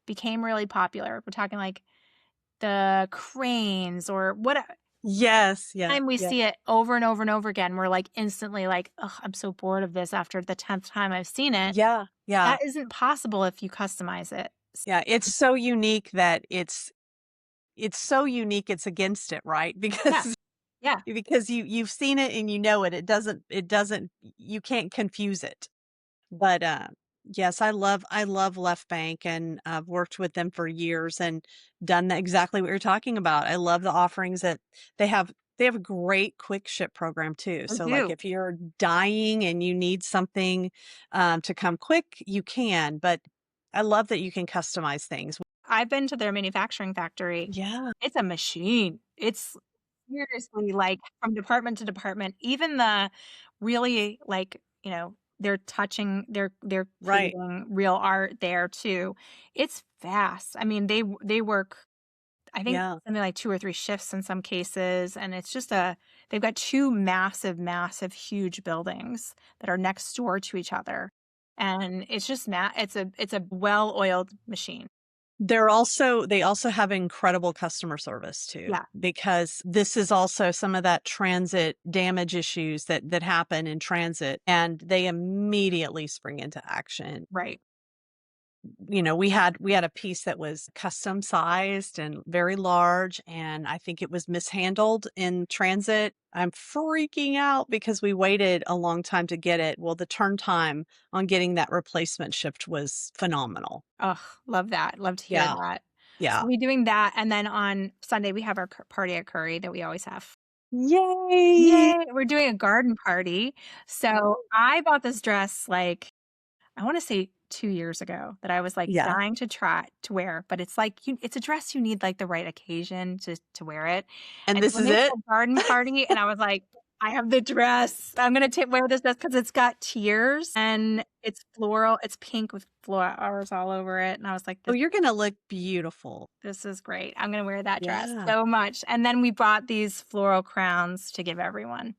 became really popular, we're talking like the cranes or what Yes. Yeah. time we Yeah. see it over and over and over again, we're like instantly like, "Ugh, I'm so bored of this after the 10th time I've seen it." Yeah. Yeah. That isn't possible if you customize it. Yeah. It's so unique that it's so unique it's against it, right? Yeah, Because yeah, because you've seen it and you know it. It doesn't you can't confuse it. But, yes, I love Left Bank, and I've worked with them for years and done exactly what you're talking about. I love the offerings that they have. They have a great quick ship program too. I So, like, do. if you're dying and you need something, to come quick, you can, but I love that you can customize things. I've been to their manufacturing factory. Yeah, It's a machine. It's seriously, like, from department to department, even the really, like, they're right. creating real art there too. It's fast. I mean, they work, I think, Yeah. something like 2 or 3 shifts in some cases, and it's just a they've got 2 massive, massive, huge buildings that are next door to each other, and it's just it's a well-oiled machine. They also have incredible customer service too, Yeah, because this is also some of that transit damage issues that happen in transit, and they immediately spring into action. right. we had a piece that was custom sized and very large, and I think it was mishandled in transit. I'm freaking out because we waited a long time to get it. Well, the turn time on getting that replacement shipped was phenomenal. Ugh, love that. Love to hear Yeah. that. So Yeah. we'll be doing that, and then on Sunday, we have our party at curry that we always have. Yay! Yay! We're doing a garden party. So I bought this dress, like, I wanna say 2 years ago that I was, like, Yeah. dying to try to wear, but it's like it's a dress you need, like, the right occasion to wear it, And and this so when is they it? said garden party, and I was like, "I have the dress. I'm gonna ta wear this dress because 'cause it's got tiers, and it's floral, it's pink with flowers all over it," and I was like, Oh, "This you're gonna look beautiful. this is great. I'm gonna wear that dress Yeah. so much," and then we bought these floral crowns to give everyone.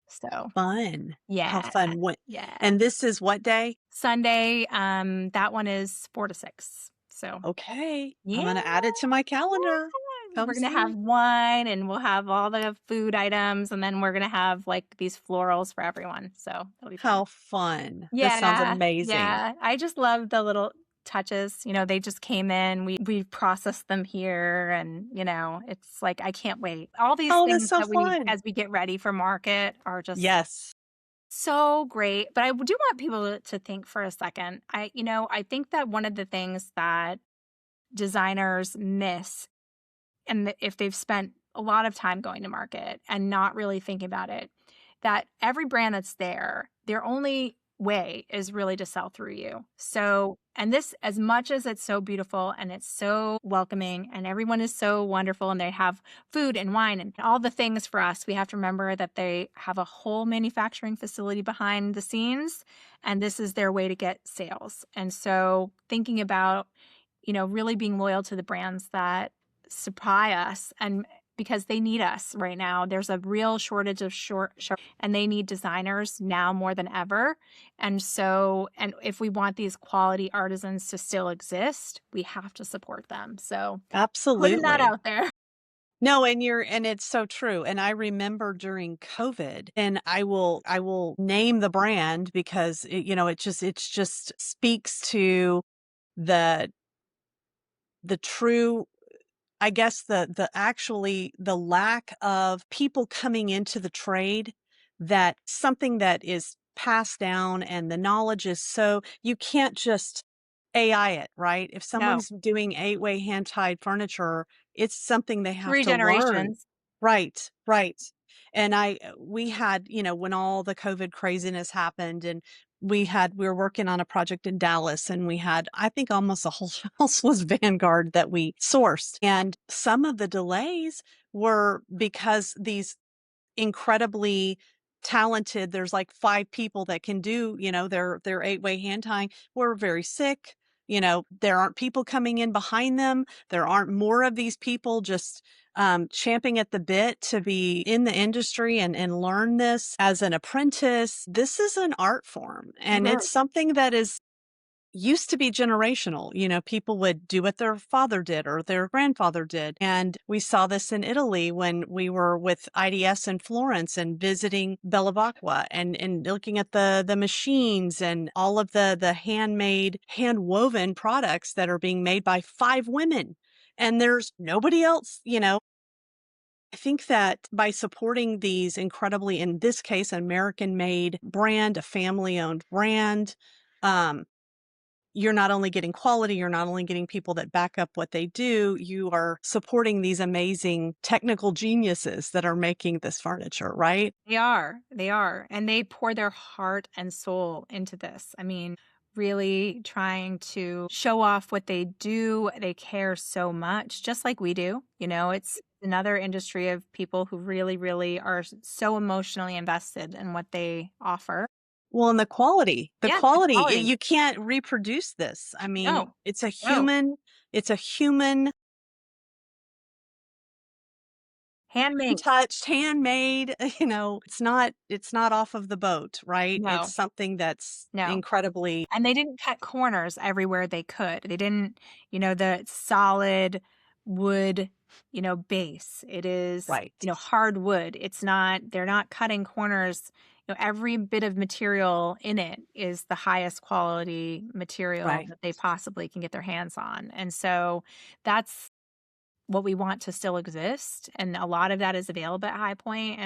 So, Fun. How yeah, fun. What yeah. and this is what day? Sunday, that one is 4 to 6. So, Okay. I'm yeah, gonna add it to my calendar. Come we're gonna have see. wine, and we'll have all the food items, and then we're gonna have, like, these florals for everyone, so it'll be fun. How fun. This sounds Yeah, amazing. yeah. I just love the little touches, they just came in, we processed them here, and, it's like, I can't wait. All these Oh, that's things so that we fun. as we get ready for market are just Yes. so great, but I do want people to think for a second. I think that one of the things that designers miss, and if they've spent a lot of time going to market and not really thinking about it, that every brand that's there, their only way is really to sell through you. So, and this, as much as it's so beautiful and it's so welcoming and everyone is so wonderful and they have food and wine and all the things for us, we have to remember that they have a whole manufacturing facility behind the scenes, and this is their way to get sales. And so, thinking about, really being loyal to the brands that supply us, and because they need us right now. There's a real shortage of and they need designers now more than ever. And so, and if we want these quality artisans to still exist, we have to support them. So, putting that Absolutely. out there. No, and it's so true, and I remember during COVID, and I will name the brand because it just speaks to the true, I guess, the lack of people coming into the trade, that something that is passed down and the knowledge is so you can't just AI it, right? If No, someone's doing eight-way hand-tied furniture, it's something they have three to learn. generations. Right, right. And we had, when all the COVID craziness happened, and we were working on a project in Dallas, and we had, I think, almost a whole house was Vanguard that we sourced. And some of the delays were because these incredibly talented, there's like 5 people that can do, their eight-way hand tying, were very sick. There aren't people coming in behind them. There aren't more of these people just champing at the bit to be in the industry and learn this as an apprentice. This is an art form, and it's something that is used to be generational. People would do what their father did or their grandfather did. And we saw this in Italy when we were with IDS in Florence and visiting Bellevacqua, and looking at the machines and all of the handmade, hand woven products that are being made by 5 women. And there's nobody else. I think that by supporting these incredibly, in this case, American made brand, a family owned brand, um, you're not only getting quality, you're not only getting people that back up what they do, you are supporting these amazing technical geniuses that are making this furniture, right? They are, and they pour their heart and soul into this. I mean, really trying to show off what they do. They care so much, just like we do. It's another industry of people who really, really are so emotionally invested in what they offer. Well, and the Yeah, the quality, quality. you can't reproduce this. I mean, No, it's a no, human, it's a human handmade. touched, handmade, it's not off of the boat, right? It's No, something that's no. incredibly And they didn't cut corners everywhere they could. They didn't, the solid wood, base. It is, right. hard wood. It's not, they're not cutting corners, every bit of material in it is the highest quality material Right. that they possibly can get their hands on. And so that's what we want to still exist, and a lot of that is available at High Point,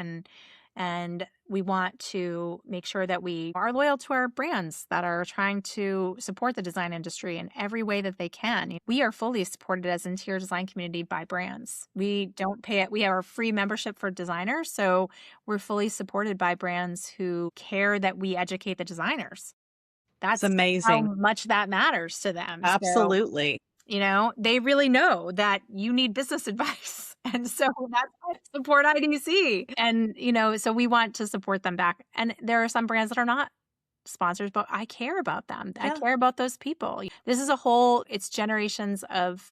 and we want to make sure that we are loyal to our brands that are trying to support the design industry in every way that they can. We are fully supported as interior design community by brands. We don't pay it. We have a free membership for designers, so we're fully supported by brands who care that we educate the designers. It's That's how amazing. much that matters to them. So Absolutely. they really know that you need business advice. And so that's why I support IDC. And, so we want to support them back. And there are some brands that are not sponsors, but I care about them. I Yeah. care about those people. This is it's generations of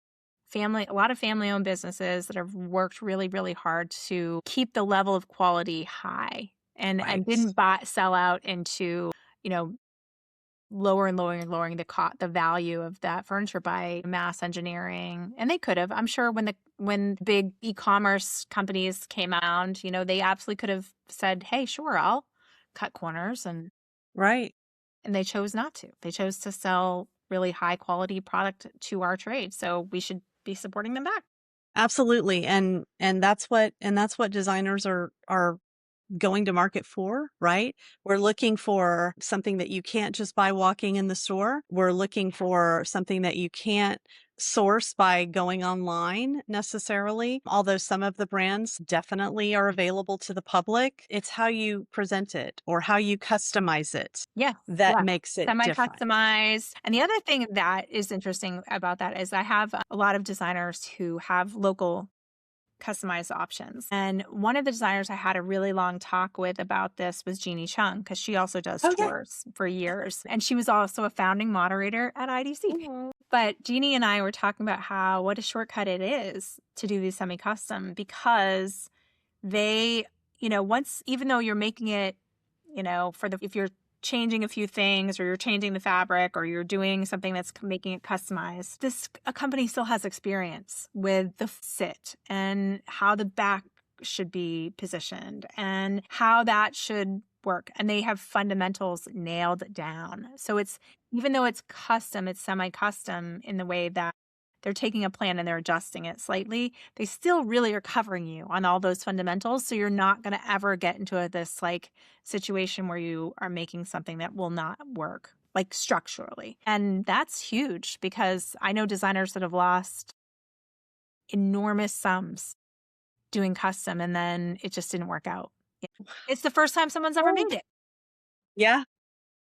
family, a lot of family owned businesses that have worked really, really hard to keep the level of quality high and Right. didn't sell out into, you know, lower and lowering and lowering the value of that furniture by mass engineering. And they could have. I'm sure when big e-commerce companies came out, they absolutely could have said, "Hey, sure, I'll cut corners," Right. and they chose not to. They chose to sell really high quality product to our trade. So we should be supporting them back. Absolutely. And that's what designers are going to market for, right? We're looking for something that you can't just buy walking in the store. We're looking for something that you can't source by going online necessarily, although some of the brands definitely are available to the public. It's how you present it or how you customize it Yes, that yeah. makes it different. Semi-customized. And the other thing that is interesting about that is I have a lot of designers who have local customized options. And one of the designers I had a really long talk with about this was Jeannie Chung, because she also does Okay. tours for years. And she was also a founding moderator at IDC. But Jeannie and I were talking about what a shortcut it is to do these semi-custom, because they, even though you're making it, if you're changing a few things or you're changing the fabric or you're doing something that's making it customized, a company still has experience with the sit and how the back should be positioned and how that should work. And they have fundamentals nailed down. So even though it's custom, it's semi-custom in the way that they're taking a plan and they're adjusting it slightly. They still really are covering you on all those fundamentals. So you're not going to ever get into this situation where you are making something that will not work, like structurally. And that's huge, because I know designers that have lost enormous sums doing custom and then it just didn't work out. It's the first time someone's ever Oh, made it. yeah.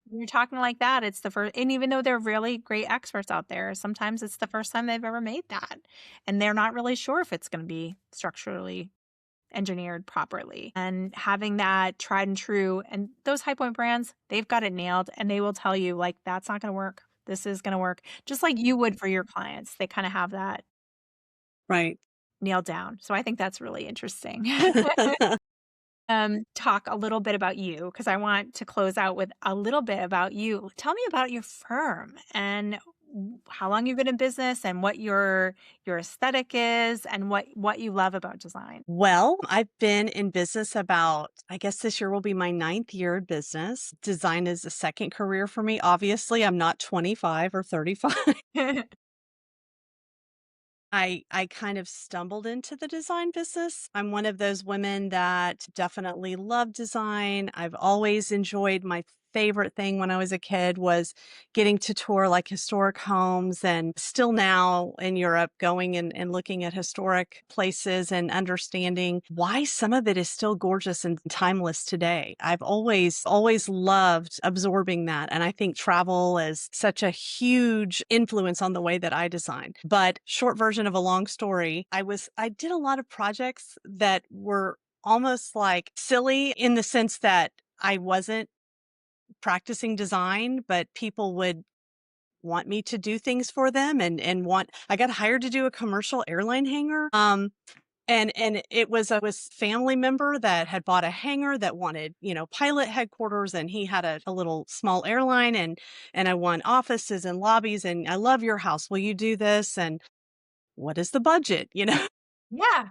When you're talking like that, it's the first, and even though they're really great experts out there, sometimes it's the first time they've ever made that. And they're not really sure if it's going to be structurally engineered properly. And having that tried and true, and those High Point brands, they've got it nailed, and they will tell you, that's not going to work. This is going to work. Just like you would for your clients. They kind of have that Right. nailed down. So I think that's really interesting. Talk a little bit about you, because I want to close out with a little bit about you. Tell me about your firm and how long you've been in business and what your aesthetic is and what you love about design. Well, I've been in business about, I guess this year will be my ninth year in business. Design is a second career for me. Obviously, I'm not 25 or 35. I kind of stumbled into the design business. I'm one of those women that definitely love design. I've always enjoyed my favorite thing when I was a kid was getting to tour like historic homes, and still now in Europe, going and looking at historic places and understanding why some of it is still gorgeous and timeless today. I've always loved absorbing that. And I think travel is such a huge influence on the way that I design. But short version of a long story, I did a lot of projects that were almost like silly in the sense that I wasn't practicing design, but people would want me to do things for them and I got hired to do a commercial airline hangar. And it was family member that had bought a hangar that wanted, pilot headquarters, and he had a little small airline, and I want offices and lobbies, and I love your house. Will you do this? And what is the budget? Yeah.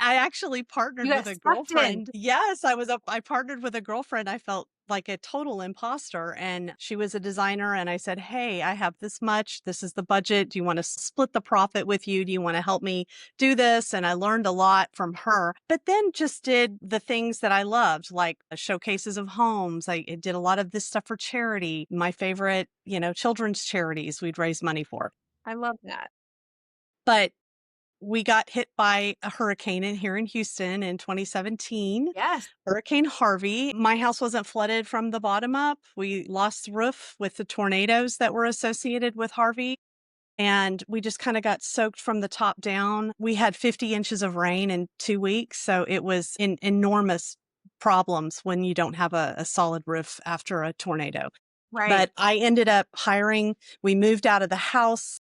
I actually You partnered got with a sucked in. girlfriend. Yes, I partnered with a girlfriend. I felt like a total imposter, and she was a designer, and I said, "Hey, I have this much. This is the budget. Do you want to split the profit with you? Do you want to help me do this?" And I learned a lot from her, but then just did the things that I loved, like showcases of homes. I did a lot of this stuff for charity. My favorite, children's charities we'd raise money for. I love that. But we got hit by a hurricane here in Houston in 2017, Yes. Hurricane Harvey. My house wasn't flooded from the bottom up. We lost the roof with the tornadoes that were associated with Harvey. And we just kind of got soaked from the top down. We had 50 inches of rain in 2 weeks. So it was enormous problems when you don't have a solid roof after a tornado. Right. But I ended up we moved out of the house.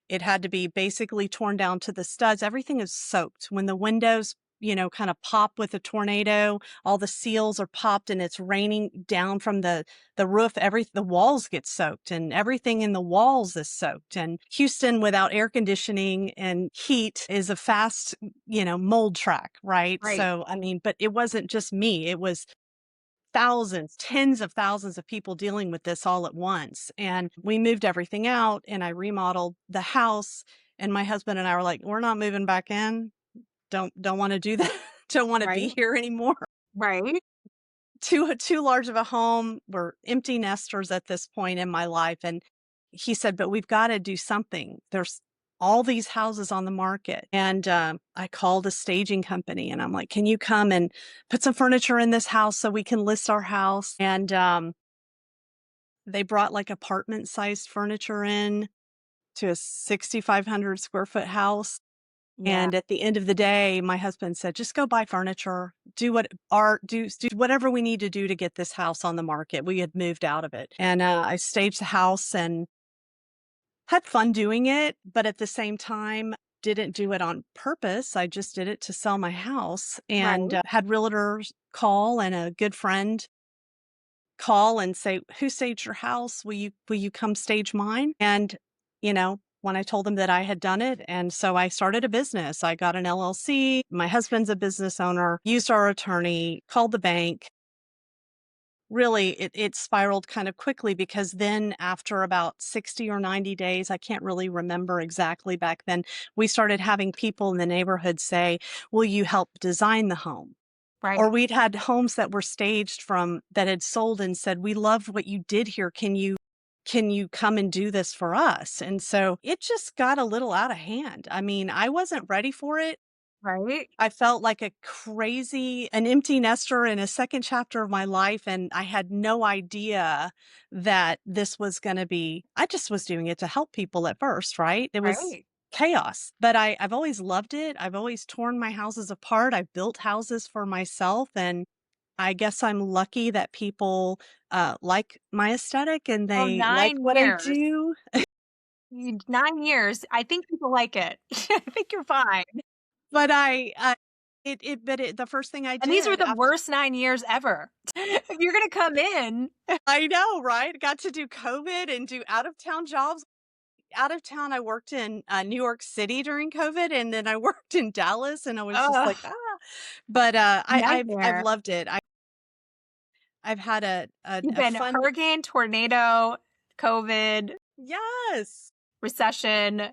It had to be basically torn down to the studs. Everything is soaked. When the windows, kind of pop with a tornado, all the seals are popped and it's raining down from the roof. The walls get soaked and everything in the walls is soaked. And Houston without air conditioning and heat is a fast, mold track, right? Right. So, I mean, but it wasn't just me. It was thousands, tens of thousands of people dealing with this all at once. And we moved everything out and I remodeled the house. And my husband and I were like, we're not moving back in. Don't want to do that. Don't want to Right. be here anymore. Right. Too large of a home. We're empty nesters at this point in my life. And he said, but we've got to do something. There's all these houses on the market. And I called a staging company and I'm like, can you come and put some furniture in this house so we can list our house? And they brought like apartment sized furniture in to a 6,500 square foot house. Yeah. And at the end of the day, my husband said, just go buy furniture, do whatever we need to do to get this house on the market. We had moved out of it. And I staged the house and had fun doing it, but at the same time, didn't do it on purpose. I just did it to sell my house and Right. had realtors call and a good friend call and say, who staged your house? Will you come stage mine? And, when I told them that I had done it. And so I started a business. I got an LLC. My husband's a business owner, used our attorney, called the bank. Really, it spiraled kind of quickly because then after about 60 or 90 days, I can't really remember exactly back then, we started having people in the neighborhood say, will you help design the home? Right. Or we'd had homes that were staged that had sold and said, we loved what you did here. Can you come and do this for us? And so it just got a little out of hand. I mean, I wasn't ready for it. Right. I felt like an empty nester in a second chapter of my life. And I had no idea that this was going to I just was doing it to help people at first, right? It was Right. chaos, but I've always loved it. I've always torn my houses apart. I've built houses for myself. And I guess I'm lucky that people like my aesthetic and Oh, they like 9 what I years. do. 9 years. I think people like it. I think you're fine. But the first thing I And these were did the after worst 9 years ever. If you're gonna come in. I know, right? Got to do COVID and do out of town jobs. Out of town, I worked in New York City during COVID, and then I worked in Dallas, and I was just Ugh, like, ah. But I've nightmare. loved it. I've had You've a been fun hurricane, tornado, COVID, yes. recession,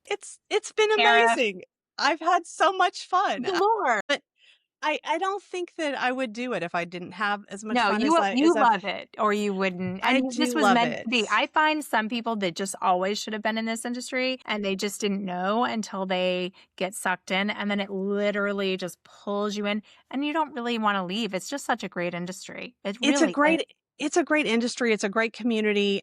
It's been tariff, amazing. I've had so much fun. galore. But I don't think that I would do it if I didn't have as much No, fun you as I've. love it, or you wouldn't. I And this do was love meant to it. be. I find some people that just always should have been in this industry and they just didn't know until they get sucked in, and then it literally just pulls you in and you don't really want to leave. It's just such a great industry. It It's a really is. great it's a great industry, it's a great community,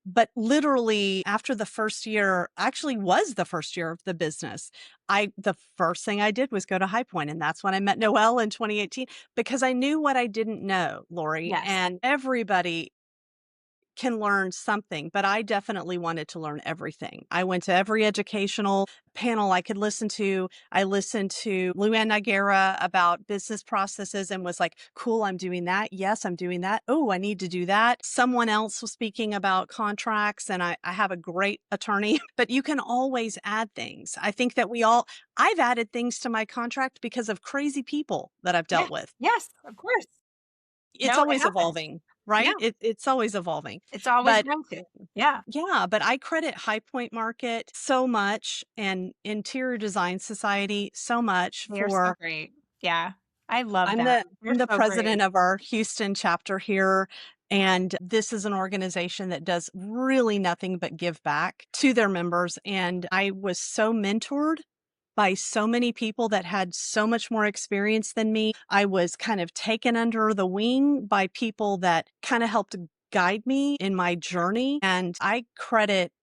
but literally after the first year actually was the first year of the business, the first thing I did was go to High Point, and that's when I met Noelle in 2018 because I knew what I didn't know, Lori, Yes. and everybody can learn something, but I definitely wanted to learn everything. I went to every educational panel I could listen to. I listened to Luann Nigera about business processes and was like, cool, I'm doing that. Yes, I'm doing that. Oh, I need to do that. Someone else was speaking about contracts, and I have a great attorney, but you can always add things. I think that I've added things to my contract because of crazy people that I've Yeah. dealt with. Yes, of course. It's No, it always happens. evolving, Yeah, right? It's always evolving. it's always But going to. Yeah, yeah, but I credit High Point Market so much and Interior Design Society so much they are so for great. Yeah, I love I'm them. the They're I'm the so president great. of our Houston chapter here, and this is an organization that does really nothing but give back to their members, and I was so mentored by so many people that had so much more experience than me. I was kind of taken under the wing by people that kind of helped guide me in my journey, and I credit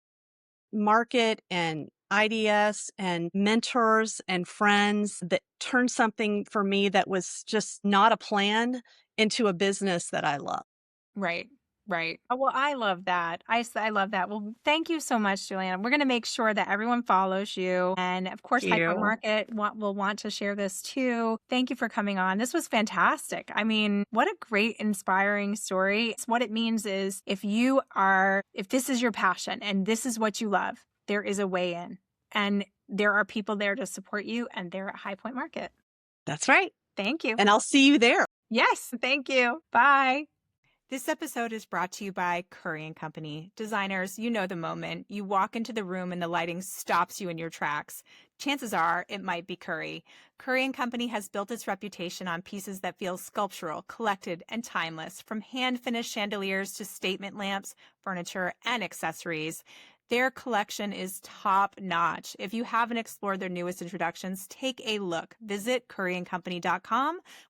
market and IDS and mentors and friends that turned something for me that was just not a plan into a business that I love. Right. Right. Oh, well, I love that. I love that. Well, thank you so much, Juliana. We're going to make sure that everyone follows you. And of course, Thank Hyper you. Market will want to share this too. Thank you for coming on. This was fantastic. I mean, what a great, inspiring story. What it means is if this is your passion and this is what you love, there is a way in. And there are people there to support you, and they're at High Point Market. That's right. Thank you. And I'll see you there. Yes. Thank you. Bye. This episode is brought to you by Curry and Company. Designers, you know the moment. You walk into the room and the lighting stops you in your tracks. Chances are it might be Curry. Curry and Company has built its reputation on pieces that feel sculptural, collected, and timeless, from hand-finished chandeliers to statement lamps, furniture, and accessories. Their collection is top-notch. If you haven't explored their newest introductions, take a look. Visit curryandcompany.com